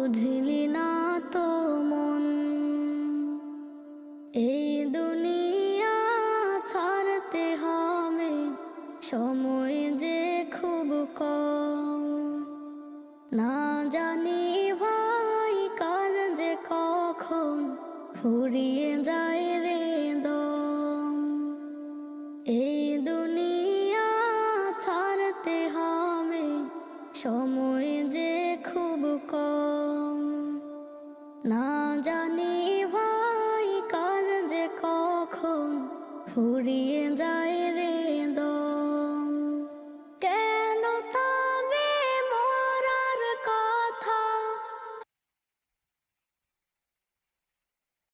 বুঝলি না তো মন। এই দুনিয়া ছাড়তে হবে, সময় যে খুব কম। না জানি ভাই কার যে কখন ফুরিয়ে যায় রে দম। এই দুনিয়া ছাড়তে হবে, সময় যে খুব কম। না জানি ভাই কার যে কখন ফুরিয়ে